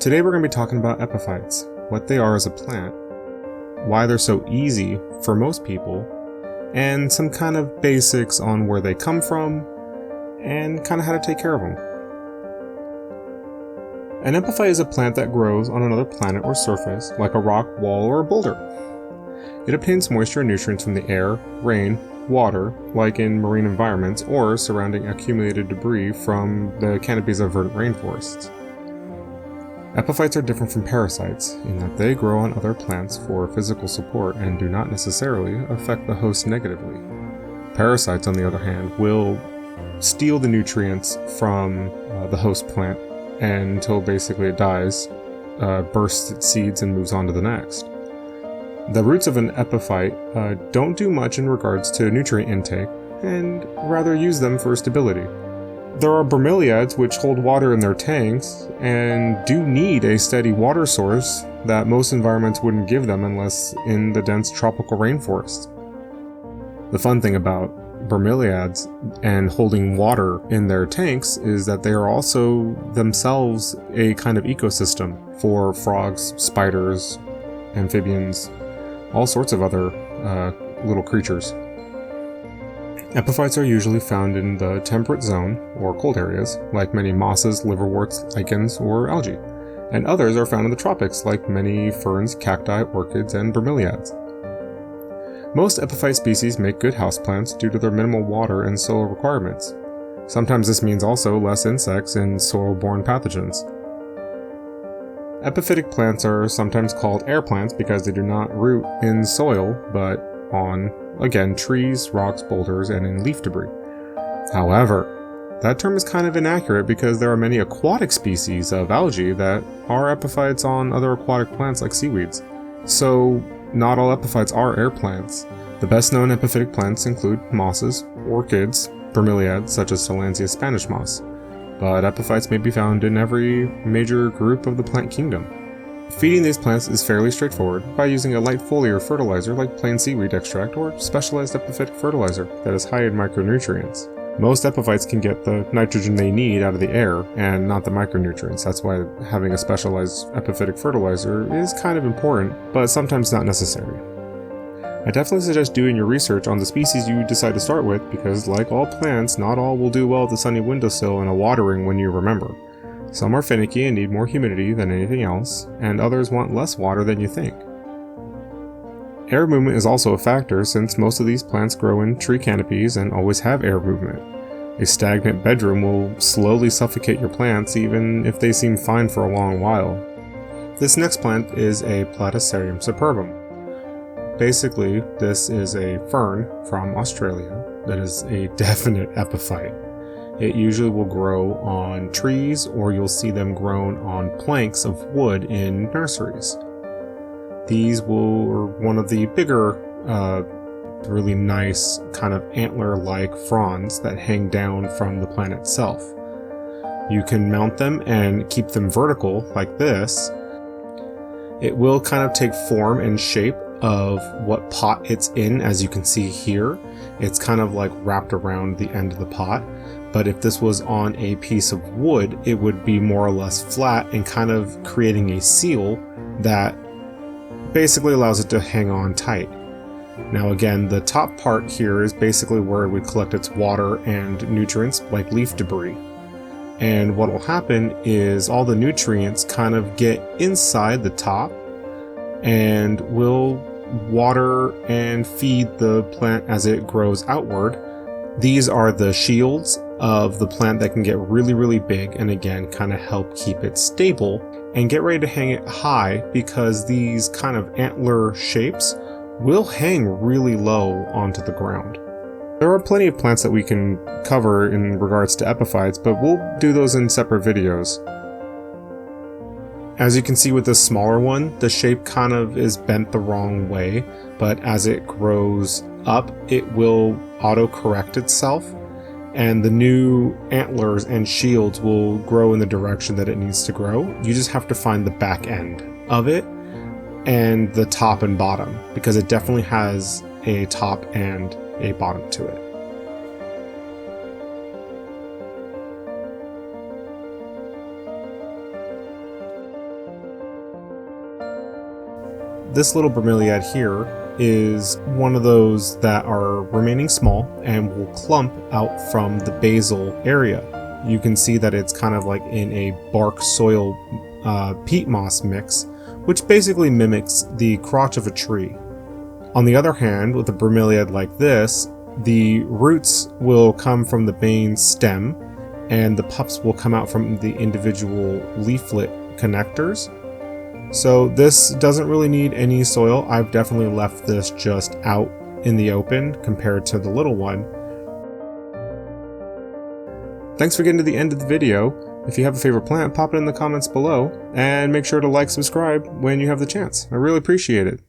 Today we're going to be talking about epiphytes, what they are as a plant, why they're so easy for most people, and some kind of basics on where they come from, and kind of how to take care of them. An epiphyte is a plant that grows on another planet or surface, like a rock, wall, or a boulder. It obtains moisture and nutrients from the air, rain, water, like in marine environments, or surrounding accumulated debris from the canopies of verdant rainforests. Epiphytes are different from parasites in that they grow on other plants for physical support and do not necessarily affect the host negatively. Parasites, on the other hand, will steal the nutrients from the host plant until basically it dies, bursts its seeds, and moves on to the next. The roots of an epiphyte don't do much in regards to nutrient intake, and rather use them for stability. There are bromeliads which hold water in their tanks, and do need a steady water source that most environments wouldn't give them unless in the dense tropical rainforest. The fun thing about bromeliads and holding water in their tanks is that they are also themselves a kind of ecosystem for frogs, spiders, amphibians, all sorts of other little creatures. Epiphytes are usually found in the temperate zone, or cold areas, like many mosses, liverworts, lichens, or algae, and others are found in the tropics, like many ferns, cacti, orchids, and bromeliads. Most epiphyte species make good houseplants due to their minimal water and soil requirements. Sometimes this means also less insects and soil-borne pathogens. Epiphytic plants are sometimes called air plants because they do not root in soil, but on, again, trees, rocks, boulders, and in leaf debris. However, that term is kind of inaccurate because there are many aquatic species of algae that are epiphytes on other aquatic plants like seaweeds. So, not all epiphytes are air plants. The best known epiphytic plants include mosses, orchids, bromeliads such as Tillandsia Spanish moss, but epiphytes may be found in every major group of the plant kingdom. Feeding these plants is fairly straightforward by using a light foliar fertilizer like plain seaweed extract or specialized epiphytic fertilizer that is high in micronutrients. Most epiphytes can get the nitrogen they need out of the air and not the micronutrients. That's why having a specialized epiphytic fertilizer is kind of important, but sometimes not necessary. I definitely suggest doing your research on the species you decide to start with because, like all plants, not all will do well at the sunny windowsill and a watering when you remember. Some are finicky and need more humidity than anything else, and others want less water than you think. Air movement is also a factor since most of these plants grow in tree canopies and always have air movement. A stagnant bedroom will slowly suffocate your plants even if they seem fine for a long while. This next plant is a Platycerium superbum. Basically, this is a fern from Australia that is a definite epiphyte. It usually will grow on trees, or you'll see them grown on planks of wood in nurseries. These are one of the bigger, really nice kind of antler-like fronds that hang down from the plant itself. You can mount them and keep them vertical like this. It will kind of take form and shape of what pot it's in, as you can see here. It's kind of like wrapped around the end of the pot, but if this was on a piece of wood, it would be more or less flat and kind of creating a seal that basically allows it to hang on tight. Now again, the top part here is basically where it would collect its water and nutrients like leaf debris. And what will happen is all the nutrients kind of get inside the top and will water and feed the plant as it grows outward. These are the shields of the plant that can get really, really big and again kind of help keep it stable and get ready to hang it high because these kind of antler shapes will hang really low onto the ground. There are plenty of plants that we can cover in regards to epiphytes, but we'll do those in separate videos. As you can see with this smaller one, the shape kind of is bent the wrong way, but as it grows up, it will auto-correct itself, and the new antlers and shields will grow in the direction that it needs to grow. You just have to find the back end of it and the top and bottom, because it definitely has a top and a bottom to it. this little bromeliad here is one of those that are remaining small and will clump out from the basal area. You can see that it's kind of like in a bark soil peat moss mix, which basically mimics the crotch of a tree. On the other hand, with a bromeliad like this, the roots will come from the main stem and the pups will come out from the individual leaflet connectors. So this doesn't really need any soil. I've definitely left this just out in the open compared to the little one. Thanks for getting to the end of the video. If you have a favorite plant, pop it in the comments below, and make sure to like, subscribe when you have the chance. I really appreciate it.